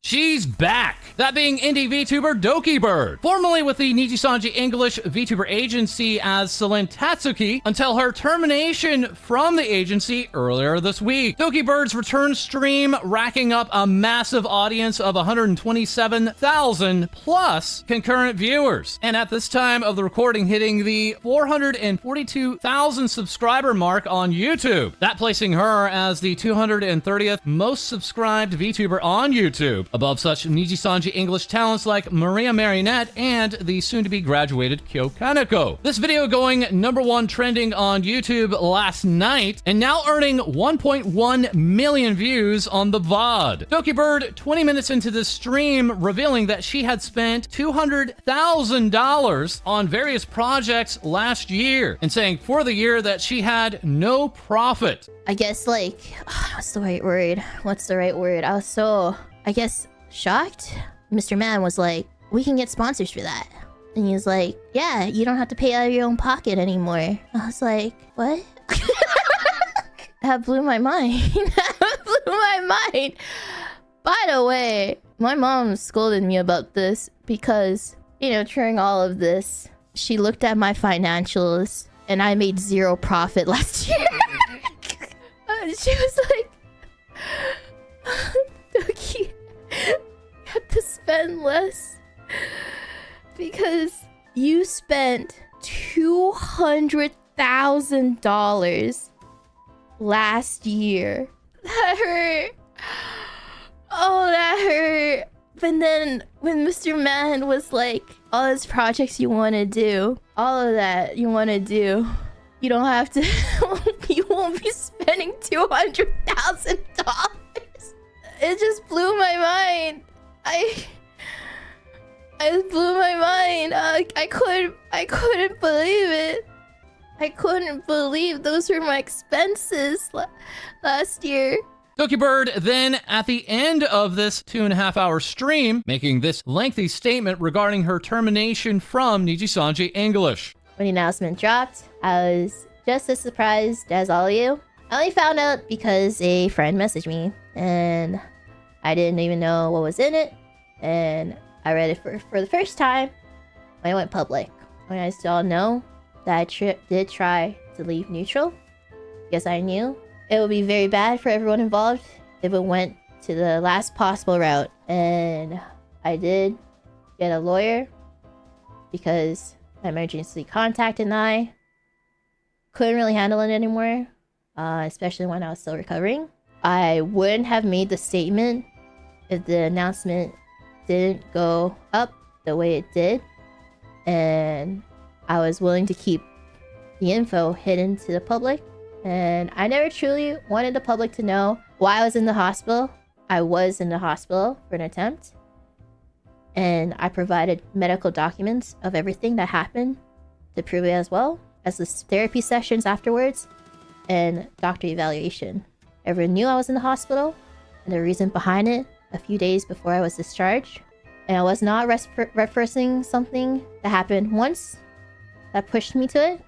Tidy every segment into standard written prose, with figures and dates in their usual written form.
She's back! That being indie VTuber Dokibird, formerly with the Nijisanji English VTuber agency as Selen Tatsuki, until her termination from the agency earlier this week. Dokibird's return stream racking up a massive audience of 127,000 plus concurrent viewers, and at this time of the recording hitting the 442,000 subscriber mark on YouTube, that placing her as the 230th most subscribed VTuber on YouTube, above such Nijisanji English talents like Maria Marinette and the soon-to-be graduated Kyo Kaneko. This video going #1 trending on YouTube last night, and now earning 1.1 million views on the VOD. Dokibird, 20 minutes into this stream, revealing that she had spent $200,000 on various projects last year, and saying for the year that she had no profit. I guess, like, what's the right word? I was so, I guess, shocked. Mr. Man was like, we can get sponsors for that. And he was like, yeah, you don't have to pay out of your own pocket anymore. I was like, what? That blew my mind. By the way, my mom scolded me about this because, you know, during all of this, she looked at my financials and I made 0 profit last year. She was like, Doki, you have to spend less because you spent $200,000 last year. That hurt. Oh, that hurt. But then when Mr. Man was like, all those projects you want to do, all of that you want to do, you don't have to, you won't be spending $200,000. It just blew my mind. It blew my mind. I couldn't believe it. I couldn't believe those were my expenses last year. Dokibird then, at the end of this 2.5-hour stream, making this lengthy statement regarding her termination from Nijisanji English. When the announcement dropped, I was just as surprised as all of you. I only found out because a friend messaged me, and I didn't even know what was in it, and I read it for the first time when it went public. When I still know that I did try to leave neutral, because I knew it would be very bad for everyone involved if it went to the last possible route. And I did get a lawyer because my emergency contact and I couldn't really handle it anymore, especially when I was still recovering. I wouldn't have made the statement if the announcement didn't go up the way it did, and I was willing to keep the info hidden to the public. And I never truly wanted the public to know why I was in the hospital. I was in the hospital for an attempt, and I provided medical documents of everything that happened to prove it, as well as the therapy sessions afterwards and doctor evaluation. Everyone knew I was in the hospital and the reason behind it a few days before I was discharged. And I was not referencing something that happened once that pushed me to it,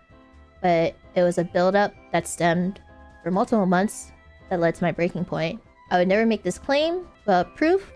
but it was a buildup that stemmed for multiple months that led to my breaking point. I would never make this claim without proof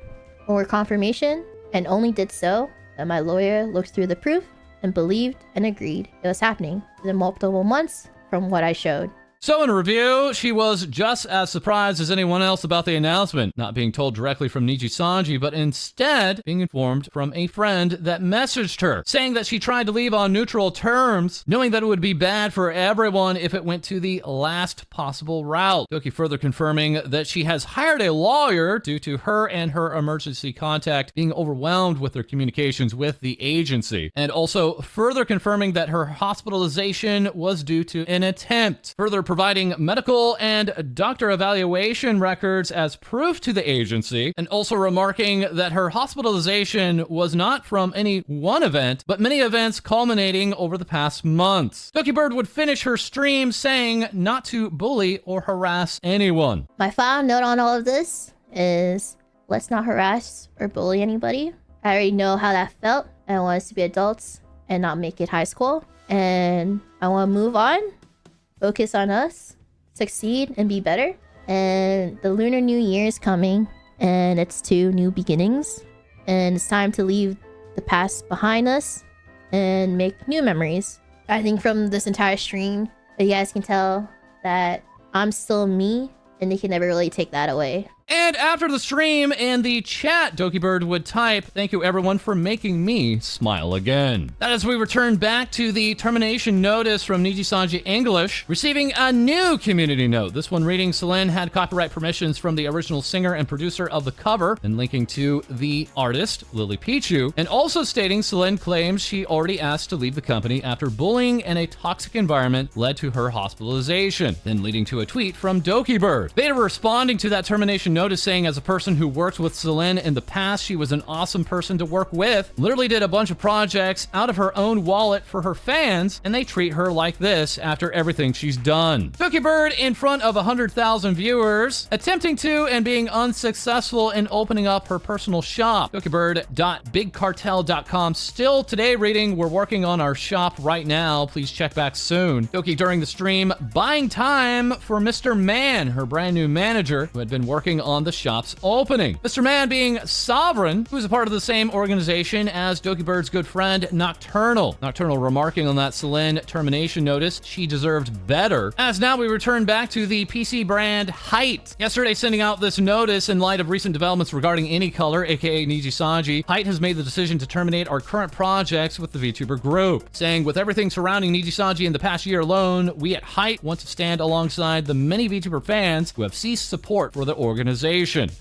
or confirmation, and only did so when my lawyer looked through the proof and believed and agreed it was happening within multiple months from what I showed. So in review, she was just as surprised as anyone else about the announcement, not being told directly from Nijisanji, but instead being informed from a friend that messaged her, saying that she tried to leave on neutral terms, knowing that it would be bad for everyone if it went to the last possible route. Doki further confirming that she has hired a lawyer due to her and her emergency contact being overwhelmed with their communications with the agency, and also further confirming that her hospitalization was due to an attempt, further providing medical and doctor evaluation records as proof to the agency, and also remarking that her hospitalization was not from any one event, but many events culminating over the past months. Dokibird would finish her stream saying not to bully or harass anyone. My final note on all of this is, let's not harass or bully anybody. I already know how that felt, and I want us to be adults and not make it high school. And I want to move on. Focus on us, succeed, and be better. And the Lunar New Year is coming. and it's to new beginnings. And it's time to leave the past behind us and make new memories. I think from this entire stream, you guys can tell that I'm still me, and they can never really take that away. And after the stream, in the chat, Dokibird would type, "Thank you everyone for making me smile again." That as we return back to the termination notice from Nijisanji English, receiving a new community note. This one reading, Selen had copyright permissions from the original singer and producer of the cover, and linking to the artist, Lily Pichu, and also stating Selen claims she already asked to leave the company after bullying and a toxic environment led to her hospitalization, then leading to a tweet from Dokibird. Beta responding to that termination notice saying, as a person who worked with Selen in the past, she was an awesome person to work with, literally did a bunch of projects out of her own wallet for her fans, and they treat her like this after everything she's done. Dokibird in front of 100,000 viewers, attempting to and being unsuccessful in opening up her personal shop. Dokibird.bigcartel.com still today reading, "We're working on our shop right now, please check back soon." Doki during the stream buying time for Mr. Man, her brand new manager, who had been working on the shop's opening. Mr. Man being Sovereign, who's a part of the same organization as Dokibird's good friend Nocturnal. Nocturnal remarking on that Selen termination notice, she deserved better. As now we return back to the PC brand HYTE. Yesterday sending out this notice in light of recent developments regarding Anycolor, aka Nijisanji, HYTE has made the decision to terminate our current projects with the VTuber group, saying, "With everything surrounding Nijisanji in the past year alone, we at HYTE want to stand alongside the many VTuber fans who have ceased support for the organization."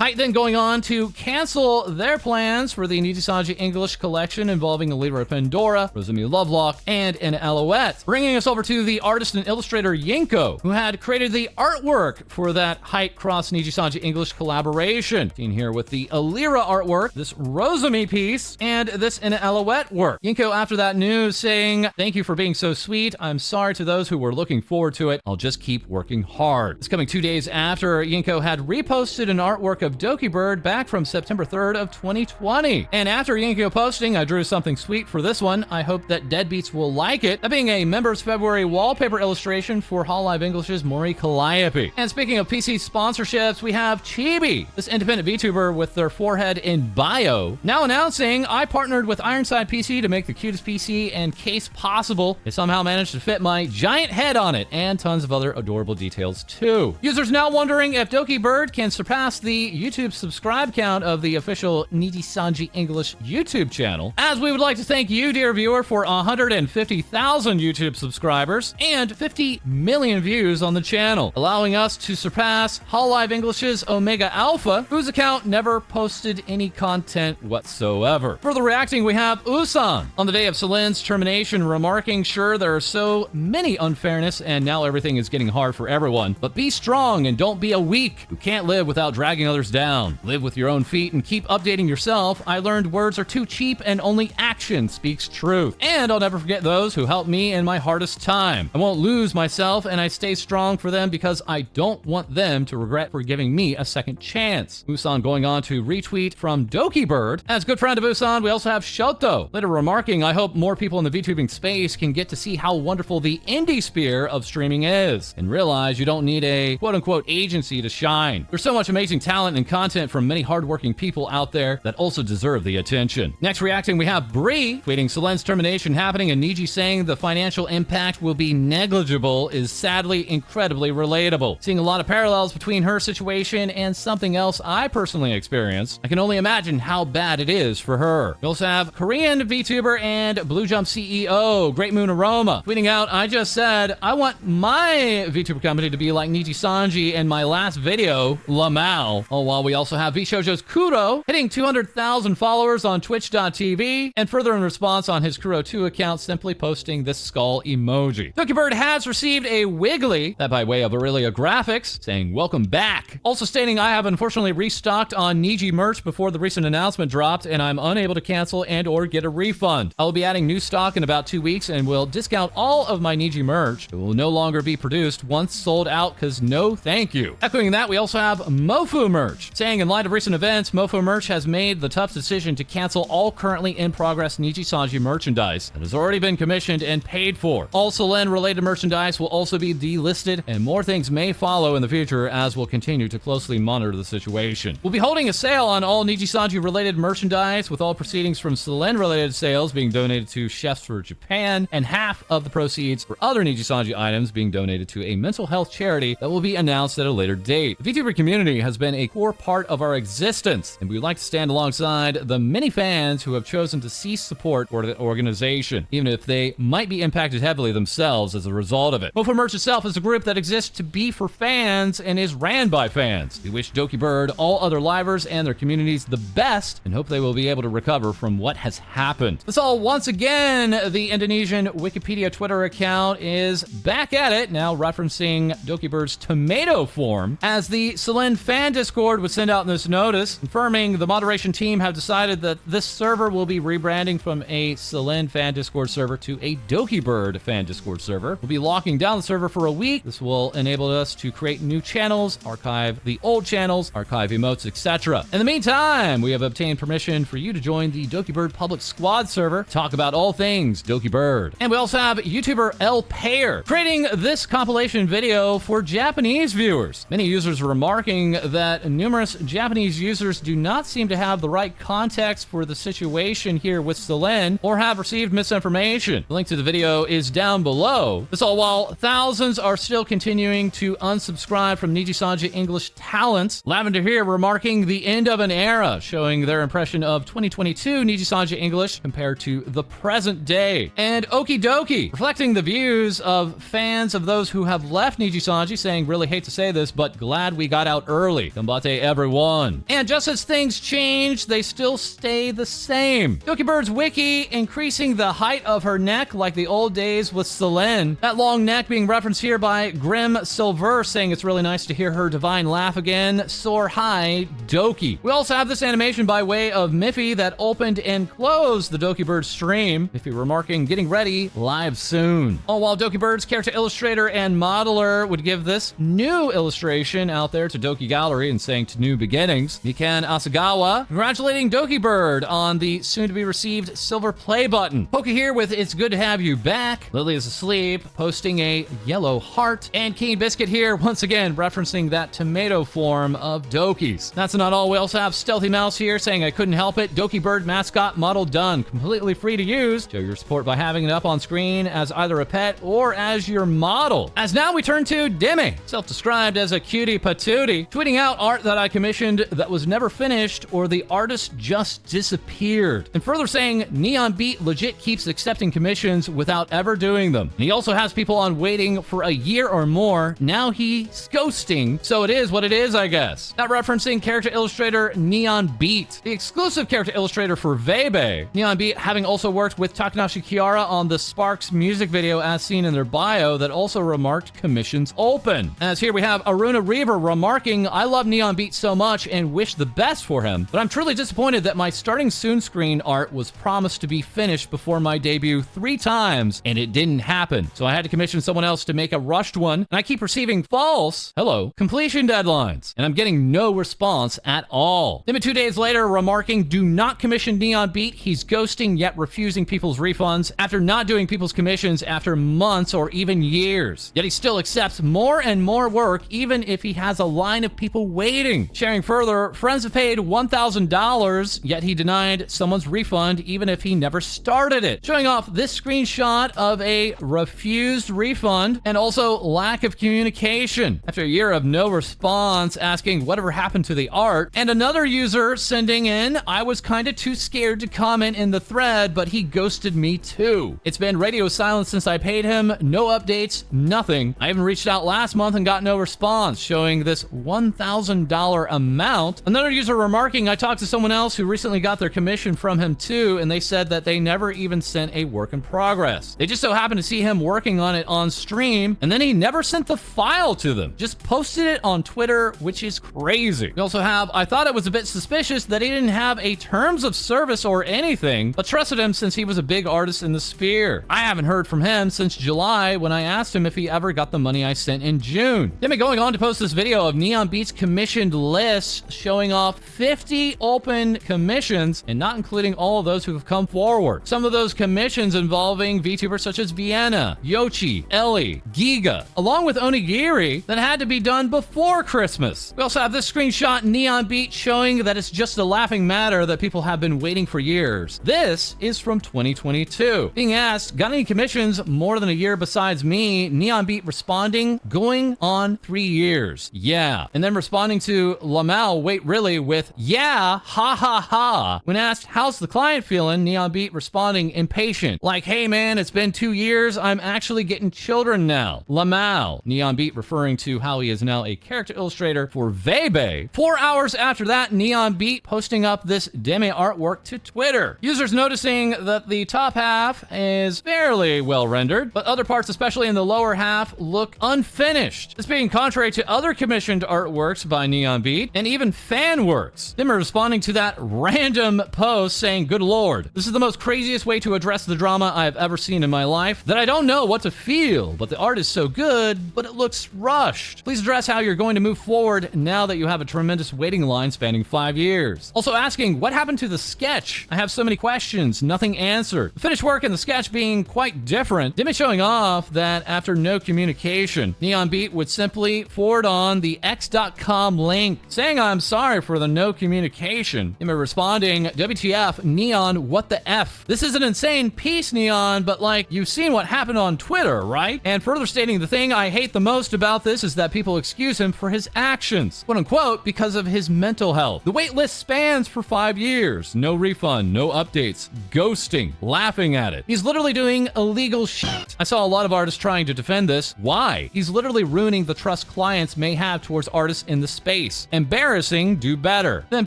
HYTE then going on to cancel their plans for the Nijisanji English collection involving a Libra Pandora, Rosemi Lovelock, and an Alouette. Bringing us over to the artist and illustrator Yinko, who had created the artwork for that HYTE cross Nijisanji English collaboration. Seen here with the Alira artwork, this Rosemi piece, and this an Alouette work. Yinko after that news saying, "Thank you for being so sweet. I'm sorry to those who were looking forward to it. I'll just keep working hard." It's coming 2 days after Yinko had reposted an artwork of Dokibird back from September 3rd of 2020. And after Yinko posting, I drew something sweet for this one. I hope that Deadbeats will like it. That being a Members February wallpaper illustration for Hololive English's Maury Calliope. And speaking of PC sponsorships, we have Chibi, this independent VTuber with their forehead in bio, now announcing, "I partnered with Ironside PC to make the cutest PC and case possible. They somehow managed to fit my giant head on it," and tons of other adorable details too. Users now wondering if Dokibird can surpass the YouTube subscribe count of the official Nijisanji English YouTube channel, as we would like to thank you, dear viewer, for 150,000 YouTube subscribers and 50 million views on the channel, allowing us to surpass Hololive English's Omega Alpha, whose account never posted any content whatsoever. Further reacting, we have Usan on the day of Selen's termination, remarking, "Sure, there are so many unfairness and now everything is getting hard for everyone, but be strong and don't be a weak who can't live without dragging others down. Live with your own feet and keep updating yourself. I learned words are too cheap and only action speaks truth. And I'll never forget those who helped me in my hardest time. I won't lose myself and I stay strong for them because I don't want them to regret for giving me a second chance." Usan going on to retweet from Dokibird. As good friend of Usan, we also have Shoto, later remarking, "I hope more people in the VTubing space can get to see how wonderful the indie sphere of streaming is and realize you don't need a quote-unquote agency to shine. There's so much amazing talent and content from many hardworking people out there that also deserve the attention." Next reacting, we have Bree tweeting, "Selen's termination happening and Niji saying the financial impact will be negligible is sadly incredibly relatable. Seeing a lot of parallels between her situation and something else I personally experienced. I can only imagine how bad it is for her." We also have Korean VTuber and Blue Jump CEO Great Moon Aroma tweeting out, "I just said I want my VTuber company to be like Nijisanji in my last video, Lamau." Oh, while we also have VShojo's Kuro hitting 200,000 followers on twitch.tv, and further in response on his Kuro2 account simply posting this skull emoji. Dokibird has received a Wiggly, that by way of Aurelia Graphics, saying welcome back. Also stating, "I have unfortunately restocked on Niji merch before the recent announcement dropped and I'm unable to cancel and or get a refund. I will be adding new stock in about 2 weeks and will discount all of my Niji merch. It will no longer be produced once sold out because no thank you." Echoing that, we also have Mofu merch, saying in light of recent events, Mofu merch has made the tough decision to cancel all currently in progress in-progress Nijisanji merchandise that has already been commissioned and paid for. All Selen-related merchandise will also be delisted, and more things may follow in the future as we'll continue to closely monitor the situation. We'll be holding a sale on all Nijisanji-related merchandise, with all proceedings from Selen-related sales being donated to Chefs for Japan, and half of the proceeds for other Nijisanji items being donated to a mental health charity that will be announced at a later date. The VTuber community has been a core part of our existence, and we'd like to stand alongside the many fans who have chosen to cease support for the organization, even if they might be impacted heavily themselves as a result of it. Mofo Merch itself is a group that exists to be for fans and is ran by fans. We wish Dokibird, all other livers, and their communities the best, and hope they will be able to recover from what has happened. That's all. Once again, the Indonesian Wikipedia Twitter account is back at it, now referencing Dokibird's tomato form, as the Selen fan Discord would send out this notice, confirming the moderation team have decided that this server will be rebranding from a Selen fan Discord server to a Dokibird fan Discord server. We'll be locking down the server for a week. This will enable us to create new channels, archive the old channels, archive emotes, etc. In the meantime, we have obtained permission for you to join the Dokibird public squad server, talk about all things Dokibird. And we also have YouTuber El Payer creating this compilation video for Japanese viewers. Many users are remarking that numerous Japanese users do not seem to have the right context for the situation here with Selen, or have received misinformation. The link to the video is down below. This all while thousands are still continuing to unsubscribe from Nijisanji English talents. Lavender here remarking the end of an era, showing their impression of 2022 Nijisanji English compared to the present day. And Okie Dokie reflecting the views of fans of those who have left Nijisanji, saying, really hate to say this, but glad we got out early. Combate everyone. And just as things change, they still stay the same. Dokibird's wiki increasing the height of her neck like the old days with Selen. That long neck being referenced here by Grim Silver, saying it's really nice to hear her divine laugh again. Soar high, Doki. We also have this animation by way of Miffy that opened and closed the Dokibird stream. Miffy remarking, getting ready, live soon. All while Dokibird's character illustrator and modeler would give this new illustration out there to Doki Gallery and saying to new beginnings. Mikan Asagawa congratulating Dokibird on the soon-to-be received silver play button. Poke here with it's good to have you back. Lily is asleep, posting a yellow heart. And Keen Biscuit here once again referencing that tomato form of Doki's. That's not all. We also have Stealthy Mouse here saying I couldn't help it. Dokibird mascot model done. Completely free to use. Show your support by having it up on screen as either a pet or as your model. As now we turn to Demi, self-described as a cutie patootie, tweeting out art that I commissioned that was never finished or the artist just disappeared. And further saying NeonBeat legit keeps accepting commissions without ever doing them. And he also has people on waiting for a year or more. Now he's ghosting, so it is what it is, I guess. Not referencing character illustrator NeonBeat, the exclusive character illustrator for Vebe. NeonBeat having also worked with Takanashi Kiara on the Sparks music video as seen in their bio that also remarked commissions open. As here we have Aruna Reaver remarking, I love NeonBeat so much and wish the best for him, but I'm truly disappointed that my starting soon screen art was promised to be finished before my debut 3 times and it didn't happen. So I had to commission someone else to make a rushed one, and I keep receiving false, completion deadlines, and I'm getting no response at all. Then 2 days later remarking, do not commission NeonBeat, he's ghosting yet refusing people's refunds after not doing people's commissions after months or even years. Yet he still accepts more and more work even if he has a line of people waiting. Sharing further, friends have paid $1,000, yet he denied someone's refund even if he never started it. Showing off this screenshot of a refused refund and also lack of communication. After a year of no response, asking whatever happened to the art, and another user sending in, I was kinda too scared to comment in the thread, but he ghosted me too. It's been radio silence since I paid him, no updates, nothing. I even reached out last month and got no response, showing this $1,000 amount. Another user remarking, I talked to someone else who recently got their commission from him too, and they said that they never even sent a work in progress. They just so happened to see him working on it on stream, and then he never sent the file to them. Just posted it on Twitter, which is crazy. We also have, I thought it was a bit suspicious that he didn't have a terms of service or anything, but trusted him since he was a big artist in the sphere. I haven't heard from him since July when I asked him if he ever got the money I sent in June. Demi going on to post this video of NeonBeat's commissioned list showing off 50 open commissions and not including all of those who have come forward. Some of those commissions involving VTubers such as Vienna, Yoshi, Ellie, Giga, along with Onigiri that had to be done before Christmas. We also have this screenshot NeonBeat showing that it's just a laughing matter that people have been waiting for years. This is from 2022. Being asked, got any commissions more than a year besides me? NeonBeat responding, going on 3 years. Yeah. And then responding to Lamau, wait really, with yeah, ha ha ha. When asked, how's the client feeling? NeonBeat responding, impatient. Like, hey man, it's been 2 years. I'm actually getting children now. Lamau. NeonBeat referring to how he is now a character illustrator for Vebe. 4 hours after that, NeonBeat posting up this demi artwork to Twitter. Users noticing that the top half is fairly well rendered, but other parts, especially in the lower half, look unfinished. This being contrary to other commissioned artworks by NeonBeat and even fan works. Them responding to that random post saying, good lord, this is the most craziest way to address the drama I have ever seen in my life that I don't know what to feel, but the art is so good, but it looks rushed. Please address how you're going to move forward now that you have a tremendous waiting line spanning 5 years. Also asking, what happened to the sketch? I have so many questions, nothing answered. The finished work and the sketch being quite different. Demi showing off that after no communication, NeonBeat would simply forward on the x.com link, saying I'm sorry for the no communication. Demi responding, WTF, Neon, what the F? This is an insane piece, Neon, but like, you've seen what happened on Twitter, right? And further stating, the thing I hate the most about this is that people excuse him for his actions, quote unquote, because of his mental health. The wait list spans for 5 years. No refund, no updates, ghosting, laughing at it. He's literally doing illegal shit. I saw a lot of artists trying to defend this. Why? He's literally ruining the trust clients may have towards artists in the space. Embarrassing, do better. Then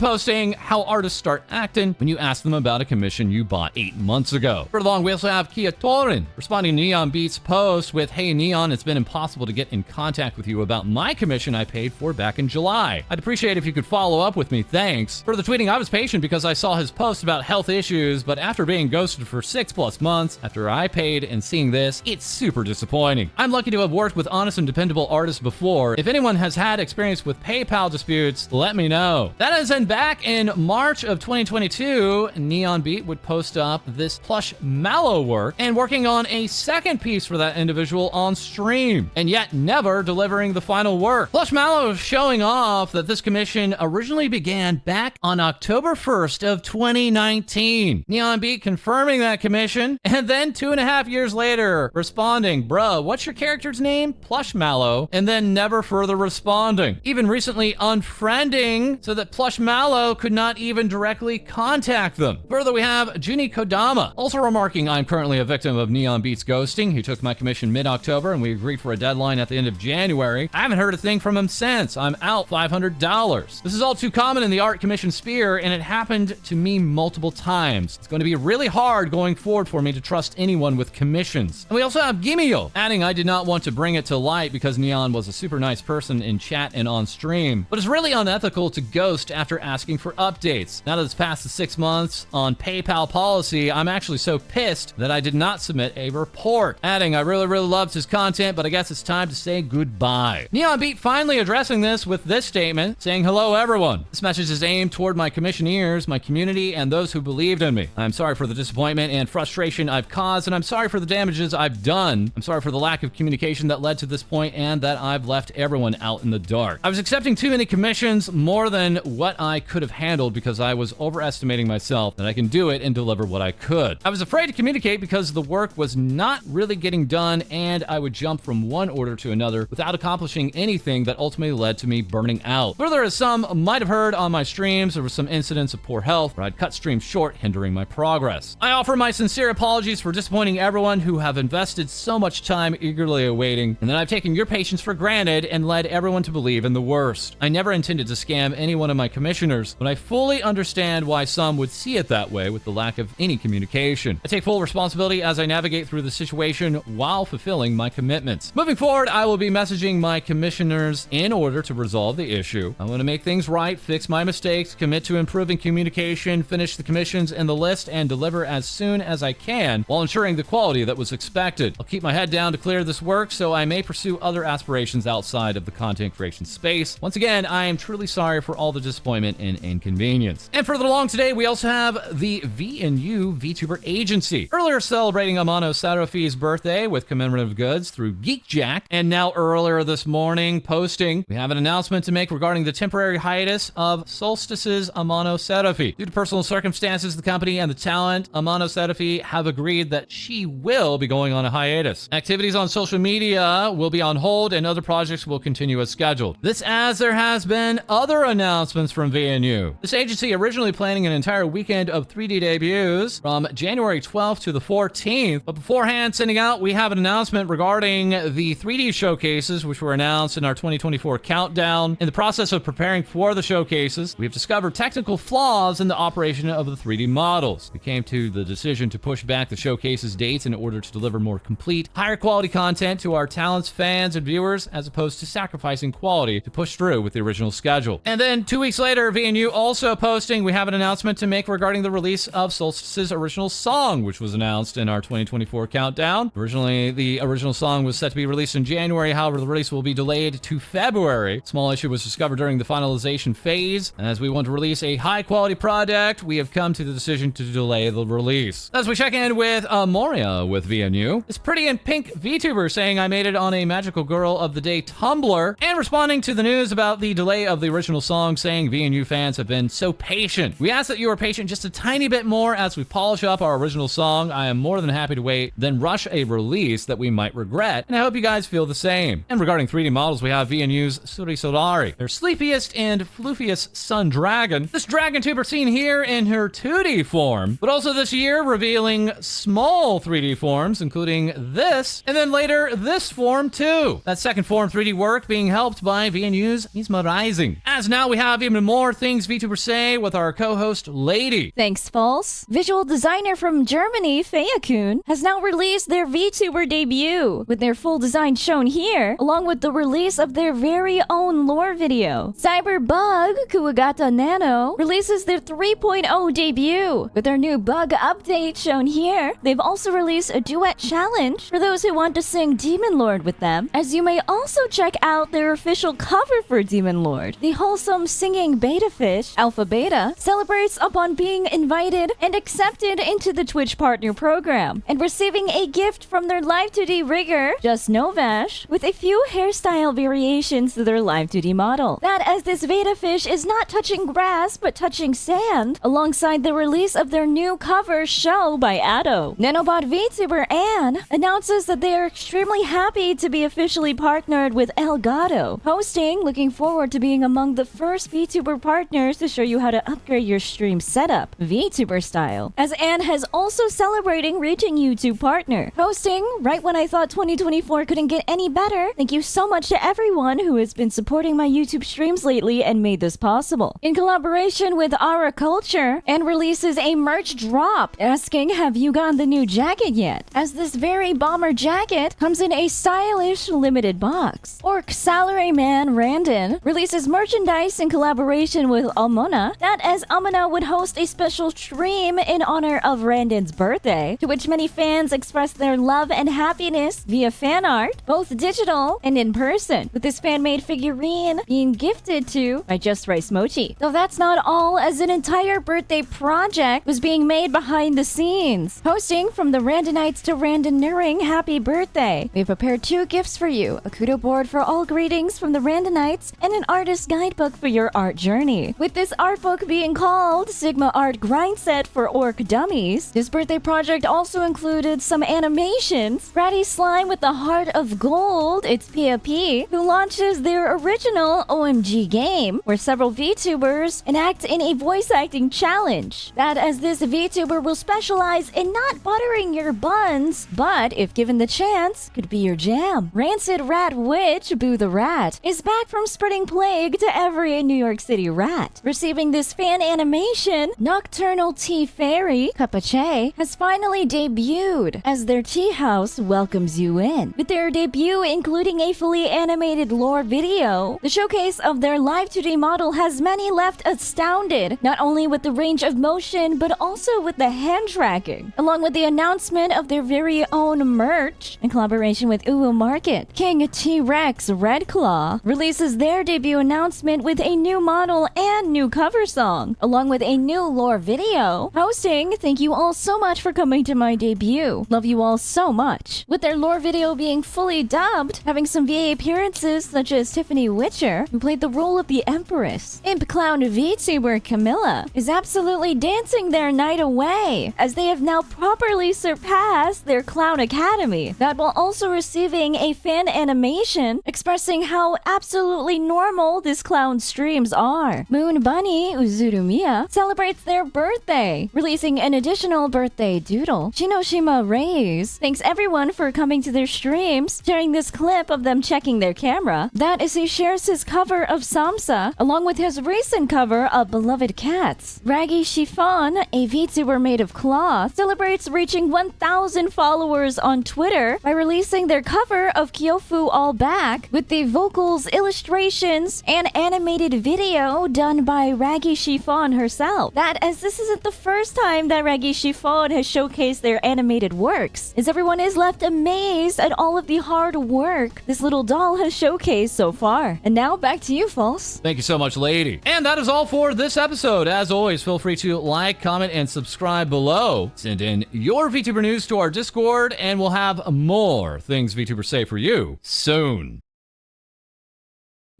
posting how artists start acting when you ask them about a commission you bought 8 months ago. Further along, we also have Kia Torin responding to NeonBeat's post with, hey Neon, it's been impossible to get in contact with you about my commission I paid for back in July. I'd appreciate if you could follow up with me, thanks. Further tweeting, I was patient because I saw his post about health issues, but after being ghosted for 6+ months, after I paid and seeing this, it's super disappointing. I'm lucky to have worked with honest and dependable artists before. If anyone has had experience with PayPal disputes, let me know. That is, and back in March of 2022, NeonBeat would post up this plush Mallow work and working on a second piece for that individual on stream, and yet never delivering the final work. Plush Mallow showing off that this commission originally began back on October 1st of 2019. NeonBeat confirming that commission, and then 2.5 years later responding, bruh, what's your character's name? Plush Mallow, and then never further responding. Even recently unfriending so that Plush Mallow could not even directly contact them. Further, we have Juni Kodama also remarking, I'm currently a victim of NeonBeat's ghosting. He took my commission mid-October and we agreed for a deadline at the end of January. I haven't heard a thing from him since. I'm out $500. This is all too common in the art commission sphere, and it happened to me multiple times. It's going to be really hard going forward for me to trust anyone with commissions. And we also have Gimio adding, I did not want to bring it to light because Neon was a super nice person in chat and on stream, but it's really unethical to ghost after asking for updates. Now that it's past the 6 months on PayPal policy, I'm actually so pissed that I did not submit a report. Adding, I really loved his content, but I guess it's time to say goodbye. NeonBeat finally addressing this with this statement, saying, hello everyone. This message is aimed toward my commissioneers, my community, and those who believed in me. I'm sorry for the disappointment and frustration I've caused, and I'm sorry for the damages I've done. I'm sorry for the lack of communication that led to this point and that I've left everyone out in the dark. I was accepting too many commissions, more than what I could have handled because I was overestimating myself that I can do it and deliver what I could. I was afraid to communicate because the work was not really getting done and I would jump from one order to another without accomplishing anything that ultimately led to me burning out. Further, as some might have heard on my streams, there were some incidents of poor health where I'd cut streams short, hindering my progress. I offer my sincere apologies for disappointing everyone who have invested so much time eagerly awaiting, and that I've taken your patience for granted and led everyone to believe in the worst. I never intended to scam any one of my commissioners, but I fully understand why some would see it that way with the lack of any communication. I take full responsibility as I navigate through the situation while fulfilling my commitments. Moving forward, I will be messaging my commissioners in order to resolve the issue. I want to make things right, fix my mistakes, commit to improving communication, finish the commissions in the list, and deliver as soon as I can while ensuring the quality that was expected. I'll keep my head down to clear this work, so I may pursue other aspirations outside of the content creation space. Once again, I am truly sorry for all the disappointment and inconvenience. And further along today, we also have the V&U VTuber agency. Earlier celebrating Amano Sarufi's birthday with commemorative goods through GeekJack, and now earlier this morning posting, we have an announcement to make regarding the temporary hiatus of Solstice's Amano Sarufi. Due to personal circumstances, the company and the talent Amano Sarufi have agreed that she will be going on a hiatus. Activities on social media will be on hold and other projects will continue as scheduled. This as there has been other announcements from VNU. This agency originally planning an entire weekend of 3D debuts from January 12th to the 14th, but beforehand sending out, we have an announcement regarding the 3D showcases which were announced in our 2024 countdown. In the process of preparing for the showcases, we have discovered technical flaws in the operation of the 3D models. We came to the decision to push back the showcases dates in order to deliver more complete, higher quality content to our talents, fans, and viewers, as opposed to sacrificing quality to push through with the original schedule. And then 2 weeks later, VNU also posting, we have an announcement to make regarding the release of Solstice's original song, which was announced in our 2024 countdown. Originally, the original song was set to be released in January, however, the release will be delayed to February. Small issue was discovered during the finalization phase, and as we want to release a high-quality product, we have come to the decision to delay the release. As we check in with Moria with VNU, this pretty in pink VTuber saying, I made it on a Magical Girl of the Day Tumblr, and responding to the news about the delay of the original song, saying VNU fans have been so patient. We ask that you are patient just a tiny bit more as we polish up our original song. I am more than happy to wait than rush a release that we might regret, and I hope you guys feel the same. And regarding 3D models, we have VNU's Suri Solari, their sleepiest and floofiest sun dragon. This dragon tuber seen here in her 2D form, but also this year revealing small 3D forms, including this, and then later this form too. That second form 3D work being helped by VNU's Misma Rising. As now we have even more things VTubers say with our co-host Lae-Dee. Thanks, False. Visual designer from Germany, Feya-kun, has now released their VTuber debut, with their full design shown here, along with the release of their very own lore video. Cyberbug Kuwagata Nano releases their 3.0 debut, with their new bug update shown here. They've also released a duet challenge for those who want to sing Demon Lord with them, as you may also check out their official cover for Demon Lord. The wholesome singing beta fish, Alpha Beta, celebrates upon being invited and accepted into the Twitch partner program, and receiving a gift from their Live 2D rigger, Just Novash, with a few hairstyle variations to their Live 2D model. That as this beta fish is not touching grass, but touching sand, alongside the release of their new cover show by Ado. Nanobot VTuber Anne announces that they are extremely happy to be officially partnered with Elgato, posting, looking forward to being among the first VTuber partners to show you how to upgrade your stream setup, VTuber style. As Anne has also celebrating reaching YouTube partner, posting, right when I thought 2024 couldn't get any better, thank you so much to everyone who has been supporting my YouTube streams lately and made this possible. In collaboration with Ara Culture, Anne releases a merch drop, asking, have you gotten the new jacket yet? As this very bomber jacket comes in a stylish limited box. Orc Salaryman Randon releases merchandise in collaboration with Almona, that as Amona would host a special stream in honor of Randon's birthday, to which many fans expressed their love and happiness via fan art, both digital and in person, with this fan-made figurine being gifted to by Just Rice Mochi. Though that's not all, as an entire birthday project was being made behind the scenes. Posting from the Randonites to Randoneering happy birthday. We've prepared 2 gifts for you, a kudo board for all greetings from the Randonites, and an artist's guidebook for your art journey. With this art book being called Sigma Art Grind Set for Orc Dummies, this birthday project also included some animations. Ratty Slime with the Heart of Gold, it's Pia P, who launches their original OMG game, where several VTubers enact in a voice acting challenge. That as this VTuber will specialize in not buttering your buns, but if given the chance, could be your jam. Rancid Rat Witch, Boo the Rat, is back from spreading plague to every New York City rat. Receiving this fan animation, Nocturnal Tea Fairy, Capache, has finally debuted, as their tea house welcomes you in. With their debut including a fully animated lore video, the showcase of their Live 2D model has many left astounded, not only with the range of motion, but also with the hand tracking, along with the announcement of their very own merch in collaboration with Uwu Market. King T-Rex Redclaw releases their debut announcement with a new model and new cover song, along with a new lore video, posting, "Thank you all so much for coming to my debut. Love you all so much." With their lore video being fully dubbed, having some VA appearances such as Tiffany Witcher, who played the role of the Empress. Imp Clown VTuber Camilla is absolutely dancing their night away, as they have now properly surpassed their Clown Academy. That while also receiving a fan animation expressing how absolutely normal this clown streams are. Moon Bunny Uzurumiya celebrates their birthday, releasing an additional birthday doodle. Shinoshima Reis thanks everyone for coming to their streams, sharing this clip of them checking their camera. That is, he shares his cover of Samsa, along with his recent cover of Beloved Cats. Raggy Chiffon, a VTuber made of cloth, celebrates reaching 1,000 followers on Twitter by releasing their cover of Kyofu All Back, with the vocals, illustrations, and animated video done by Raggy Chiffon herself. That, as this isn't the first time that Raggy Chiffon has showcased their animated works, as everyone is left amazed at all of the hard work this little doll has showcased so far. And now back to you, False. Thank you so much, Lae-Dee. And that is all for this episode. As always, feel free to like, comment, and subscribe below. Send in your VTuber news to our Discord, and we'll have more things VTubers say for you soon.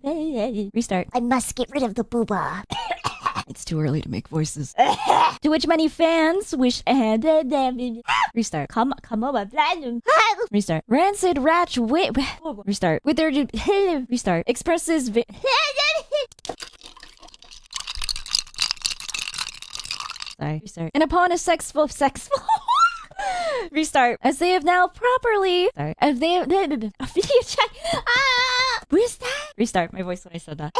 Restart. I must get rid of the booba. It's too early to make voices. To which many fans wish restart. Come on. Restart. Rancid Ratch restart. With their restart. Expresses sorry. Restart. And upon a sexful restart. As they have now properly as they have a video chat. Where's that? Restart my voice when I said that.